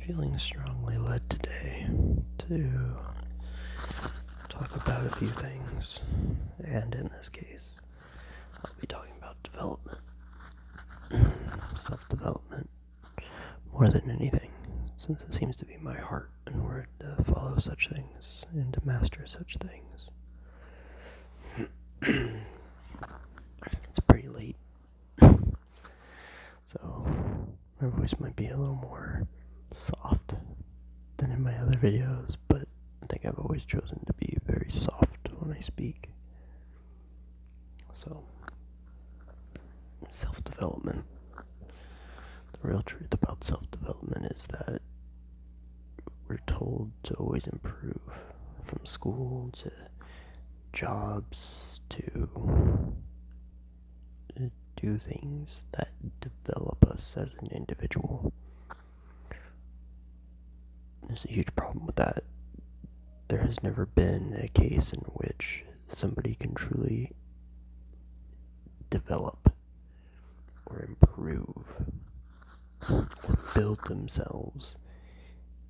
Feeling strongly led today to talk about a few things, and in this case, I'll be talking about development, self-development, more than anything, since it seems to be my heart in order to follow such things and to master such things. It's pretty late, so my voice might be a little more soft than in my other videos, but I think I've always chosen to be very soft when I speak. So, self-development. The real truth about self-development is that we're told to always improve, from school to jobs to do things that develop us as an individual. There's a huge problem with that. There has never been a case in which somebody can truly develop or improve or build themselves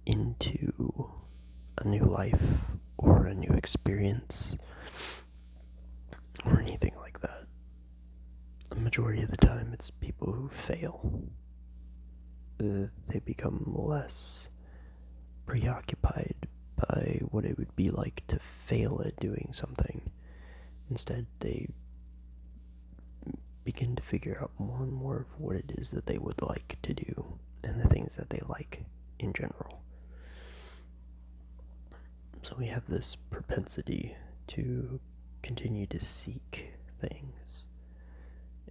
into a new life or a new experience or anything like that. The majority of the time, it's people who fail. They become less preoccupied by what it would be like to fail at doing something. Instead, they begin to figure out more and more of what it is that they would like to do and the things that they like in general. So we have this propensity to continue to seek things.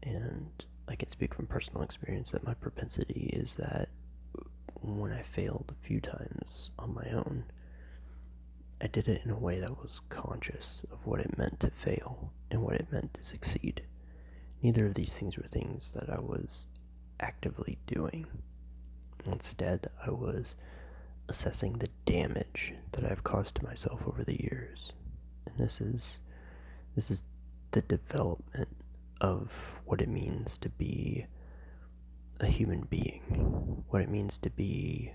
And I can speak from personal experience that my propensity is that when I failed a few times on my own, I did it in a way that was conscious of what it meant to fail and what it meant to succeed. Neither of these things were things that I was actively doing. Instead, I was assessing the damage that I've caused to myself over the years. And this is the development of what it means to be a human being, what it means to be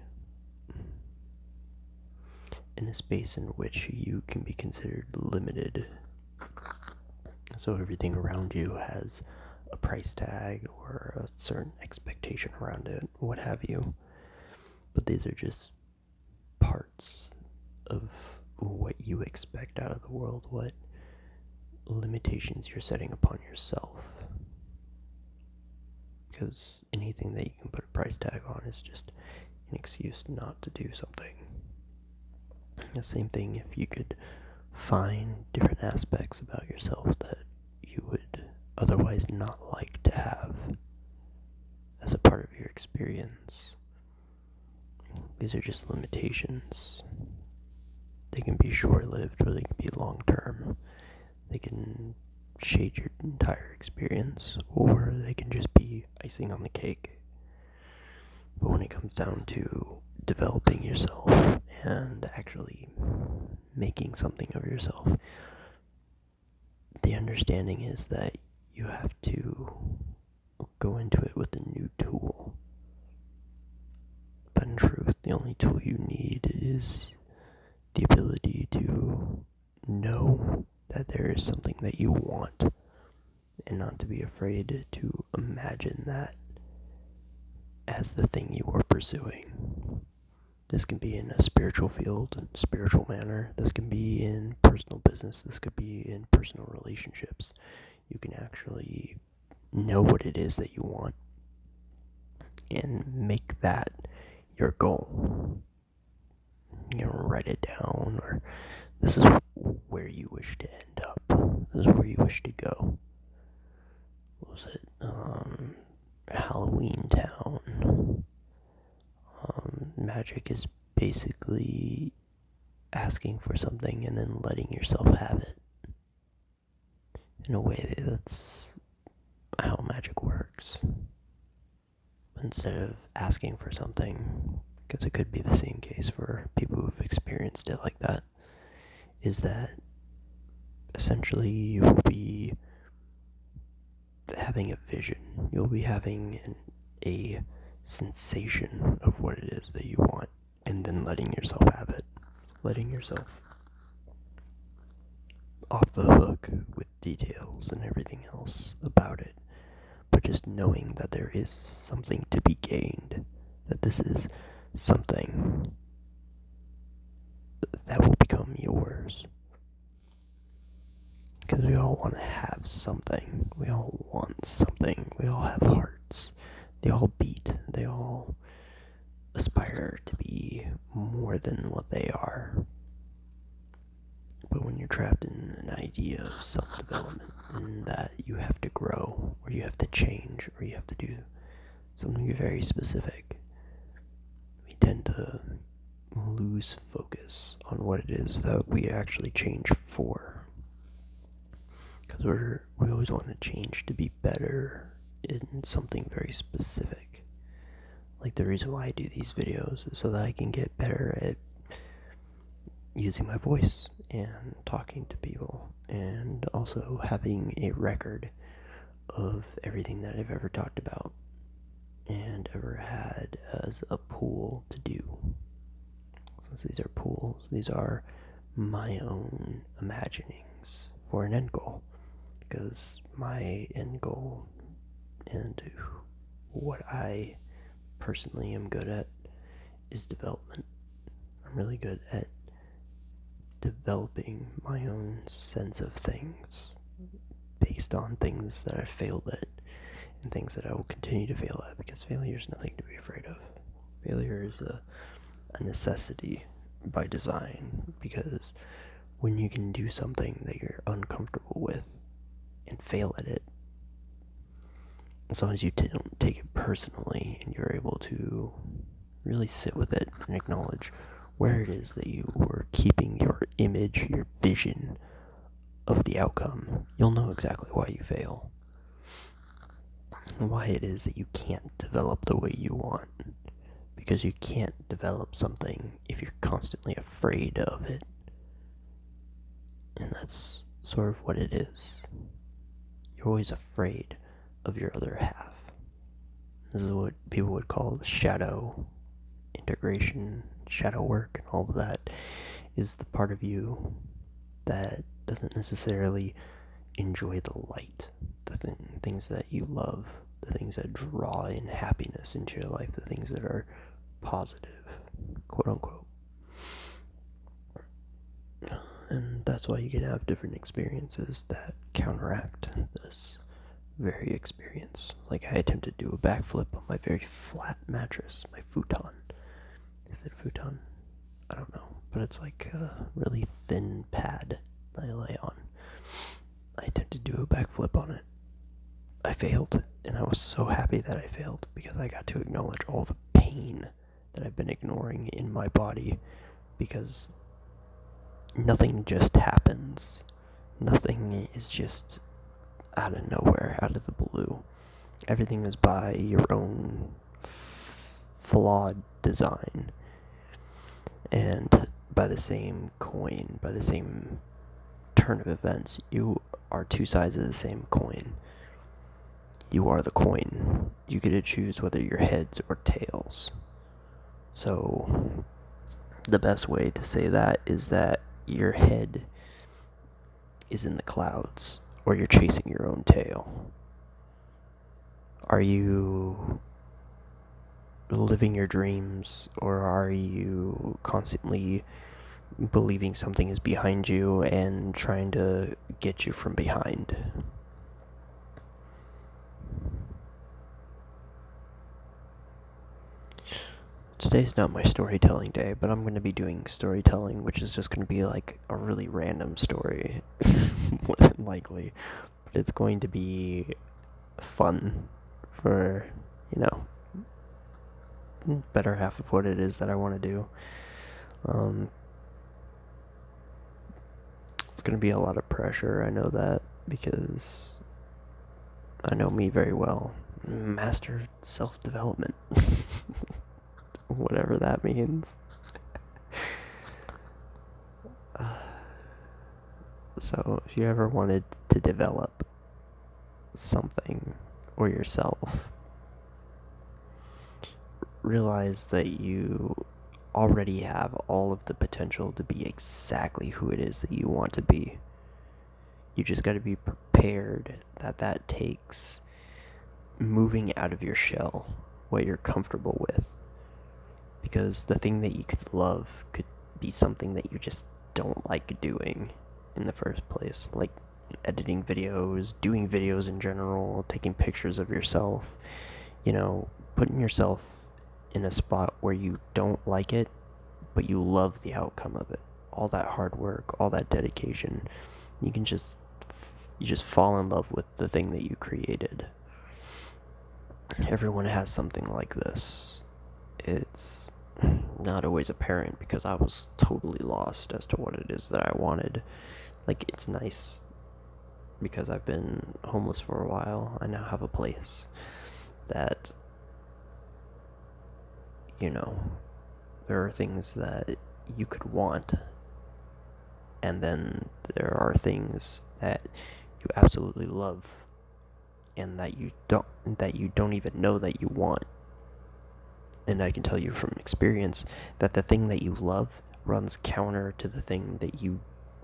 in a space in which you can be considered limited. So everything around you has a price tag or a certain expectation around it, what have you. But these are just parts of what you expect out of the world, what limitations you're setting upon yourself. Because anything that you can put a price tag on is just an excuse not to do something. The same thing if you could find different aspects about yourself that you would otherwise not like to have as a part of your experience. These are just limitations. They can be short-lived or they can be long-term. They can shade your entire experience, or they can just be icing on the cake. But when it comes down to developing yourself and actually making something of yourself, the understanding is that you have to go into it with a new tool. But in truth, the only tool you need is the ability to know that there is something that you want and not to be afraid to imagine that as the thing you are pursuing. This can be in a spiritual field, spiritual manner. This can be in personal business. This could be in personal relationships. You can actually know what it is that you want and make that your goal. You know, write it down, or this is where you wish to end up. This is where you wish to go. What was it? Halloween Town. Magic is basically asking for something and then letting yourself have it. In a way, that's how magic works. Instead of asking for something, because it could be the same case for people who've experienced it like that, is that essentially you will be having a vision. You'll be having a sensation of what it is that you want. and then letting yourself have it. Letting yourself off the hook with details and everything else about it, but just knowing that there is something to be gained, that this is something that will become yours. Because we all want to have something. We all want something. We all have hearts. They all beat. They all aspire to be more than what they are. But when you're trapped in an idea of self-development and that you have to grow, or you have to change, or you have to do something very specific, we tend to lose focus on what it is that we actually change for. Because we always want to change to be better in something very specific. Like the reason why I do these videos is so that I can get better at using my voice and talking to people, and also having a record of everything that I've ever talked about and ever had as a pool to do. Since these are pools, these are my own imaginings for an end goal. Because my end goal and what I personally am good at is development. I'm really good at developing my own sense of things based on things that I've failed at and things that I will continue to fail at, because failure is nothing to be afraid of. Failure is a necessity by design, because when you can do something that you're uncomfortable with and fail at it, as long as you don't take it personally and you're able to really sit with it and acknowledge where it is that you were keeping your image, your vision of the outcome, you'll know exactly why you fail. And why it is that you can't develop the way you want. Because you can't develop something if you're constantly afraid of it. And that's sort of what it is. You're always afraid of your other half. This is what people would call shadow integration, shadow work, and all of that is the part of you that doesn't necessarily enjoy the light, the things that you love, the things that draw in happiness into your life, the things that are positive, quote unquote. And that's why you can have different experiences that counteract this very experience. Like I attempted to do a backflip on my very flat mattress, my futon. Is it futon? I don't know, but it's like a really thin pad that I lay on. I attempted to do a backflip on it. I failed, and I was so happy that I failed because I got to acknowledge all the pain that I've been ignoring in my body, because nothing just happens. Nothing is just out of nowhere, out of the blue. Everything is by your own flawed design. And by the same coin, by the same turn of events, you are two sides of the same coin. You are the coin. You get to choose whether you're heads or tails. So, the best way to say that is that your head is in the clouds, or you're chasing your own tail. Are you living your dreams, or are you constantly believing something is behind you and trying to get you from behind? Today's not my storytelling day, but I'm going to be doing storytelling, which is just going to be like a really random story, more than likely. But it's going to be fun for, better half of what it is that I want to do. It's going to be a lot of pressure, I know that, because I know me very well. Master self-development. Whatever that means. So, if you ever wanted to develop something or yourself, realize that you already have all of the potential to be exactly who it is that you want to be. You just got to be prepared that takes moving out of your shell, what you're comfortable with. Because the thing that you could love could be something that you just don't like doing in the first place. Like editing videos, doing videos in general, taking pictures of yourself, putting yourself in a spot where you don't like it, but you love the outcome of it. All that hard work, all that dedication, you just fall in love with the thing that you created. Everyone has something like this. It's not always apparent because I was totally lost as to what it is that I wanted. Like, it's nice because I've been homeless for a while. I now have a place that, there are things that you could want, and then there are things that you absolutely love and that you don't even know that you want. And I can tell you from experience that the thing that you love runs counter to the thing that you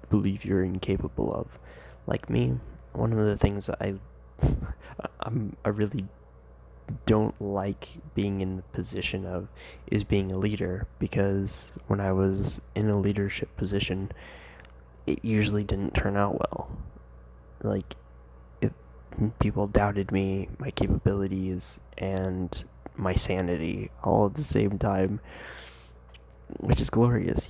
believe you're incapable of. Like me, one of the things I really don't like being in the position of is being a leader, because when I was in a leadership position, it usually didn't turn out well. Like, people doubted me, my capabilities, and my sanity all at the same time, which is glorious,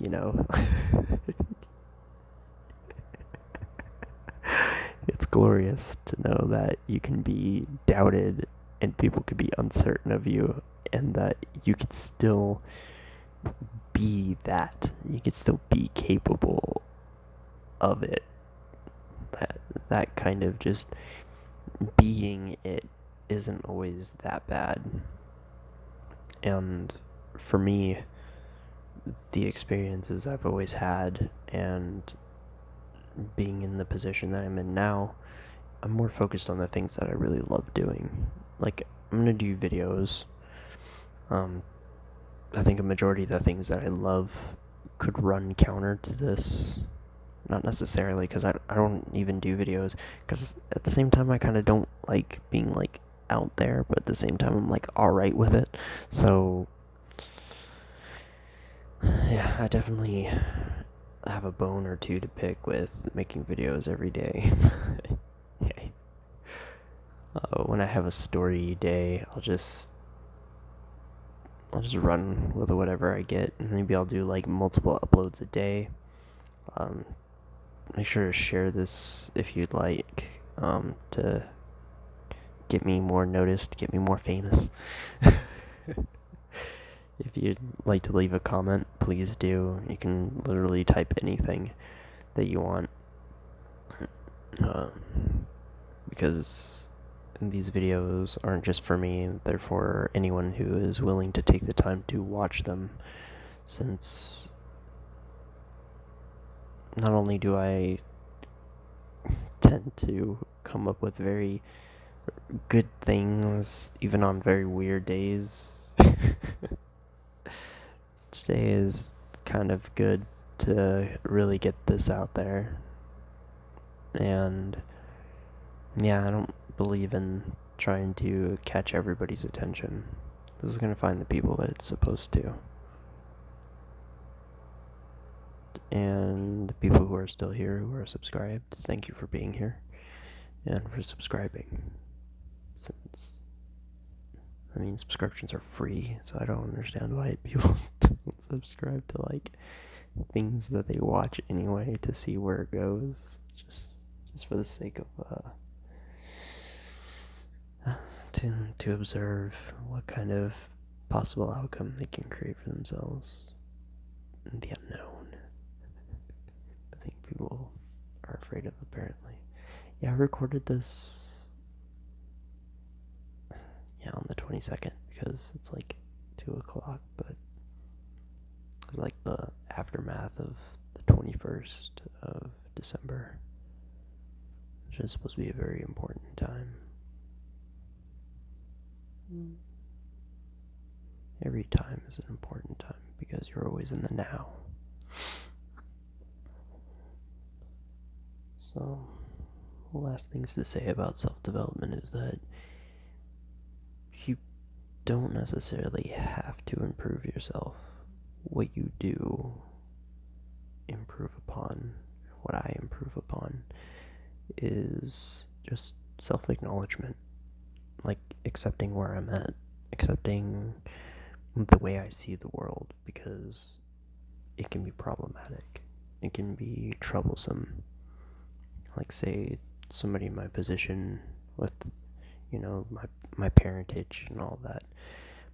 It's glorious to know that you can be doubted and people could be uncertain of you, and that you could still be that. You could still be capable of it. That kind of just being it isn't always that bad. And for me, the experiences I've always had and being in the position that I'm in now, I'm more focused on the things that I really love doing. Like, I'm gonna do videos. I think a majority of the things that I love could run counter to this. Not necessarily, because I don't even do videos, because at the same time I kind of don't like being, like, out there, but at the same time I'm, like, alright with it. So, yeah, I definitely have a bone or two to pick with making videos every day. When I have a story day, I'll just run with whatever I get, and maybe I'll do like multiple uploads a day. Make sure to share this if you'd like, to get me more noticed, get me more famous. If you'd like to leave a comment, please do. You can literally type anything that you want, because these videos aren't just for me, they're for anyone who is willing to take the time to watch them, since not only do I tend to come up with very good things even on very weird days. Today is kind of good to really get this out there. And yeah, I don't believe in trying to catch everybody's attention. This is going to find the people that it's supposed to. And the people who are still here, who are subscribed, thank you for being here and for subscribing. Since, subscriptions are free, so I don't understand why people don't subscribe to, like, things that they watch anyway to see where it goes, just for the sake of to observe what kind of possible outcome they can create for themselves in the unknown. I think people are afraid of, apparently. Yeah, I recorded this on the 22nd because it's like 2 o'clock, but it's like the aftermath of the 21st of December, which is supposed to be a very important time. Every time is an important time because you're always in the now. So, the last things to say about self-development is that you don't necessarily have to improve yourself. What you do improve upon, what I improve upon, is just self-acknowledgement. Like, accepting where I'm at, accepting the way I see the world, because it can be problematic. It can be troublesome. Like, say, somebody in my position with, my parentage and all that.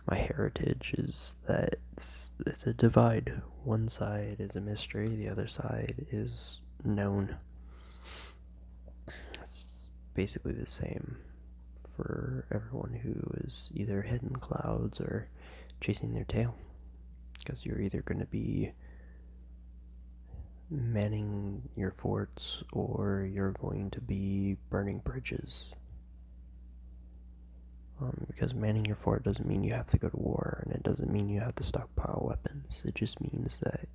My heritage is that it's a divide. One side is a mystery, the other side is known. It's basically the same for everyone who is either head in clouds or chasing their tail. Because you're either going to be manning your forts or you're going to be burning bridges. Because manning your fort doesn't mean you have to go to war, and it doesn't mean you have to stockpile weapons. It just means that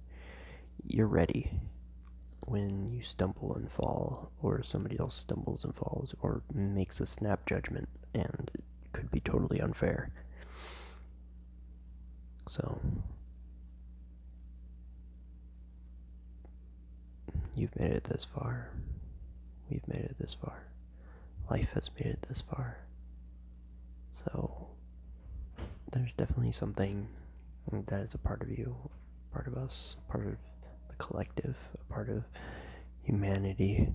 you're ready when you stumble and fall, or somebody else stumbles and falls, or makes a snap judgment, and it could be totally unfair. So, you've made it this far. We've made it this far. Life has made it this far. So, there's definitely something that is a part of you, part of us, part of the collective, a part of humanity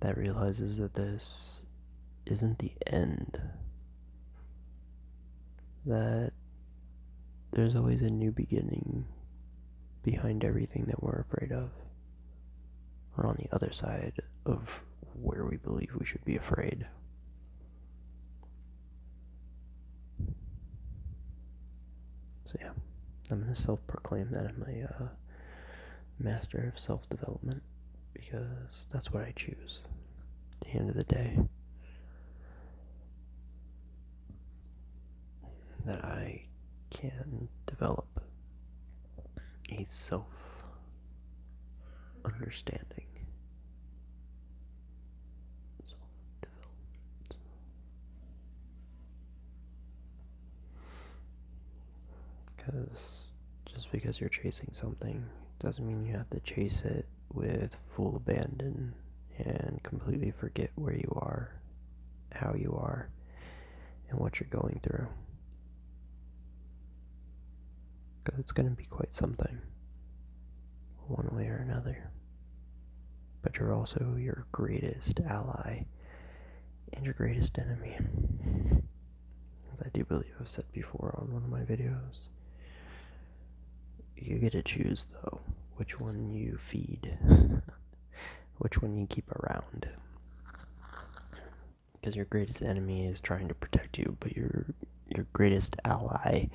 that realizes that this isn't the end. That there's always a new beginning behind everything that we're afraid of. We're on the other side of where we believe we should be afraid. So yeah, I'm going to self-proclaim that I'm a master of self-development, because that's what I choose at the end of the day. That I can develop a self-understanding, self-development. Because just because you're chasing something doesn't mean you have to chase it with full abandon and completely forget where you are, how you are, and what you're going through. Because it's going to be quite something, one way or another. But you're also your greatest ally and your greatest enemy. As I do believe I've said before on one of my videos. You get to choose, though, which one you feed, which one you keep around. Because your greatest enemy is trying to protect you, but your greatest ally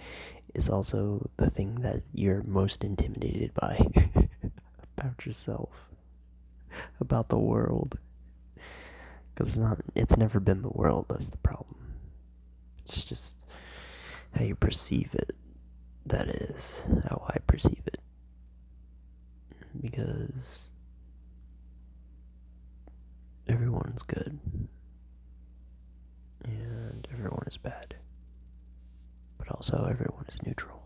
is also the thing that you're most intimidated by about yourself, about the world. Because it's never been the world that's the problem. It's just how you perceive it. That is how I perceive it. Because everyone's good. And everyone is bad. But also everyone is neutral.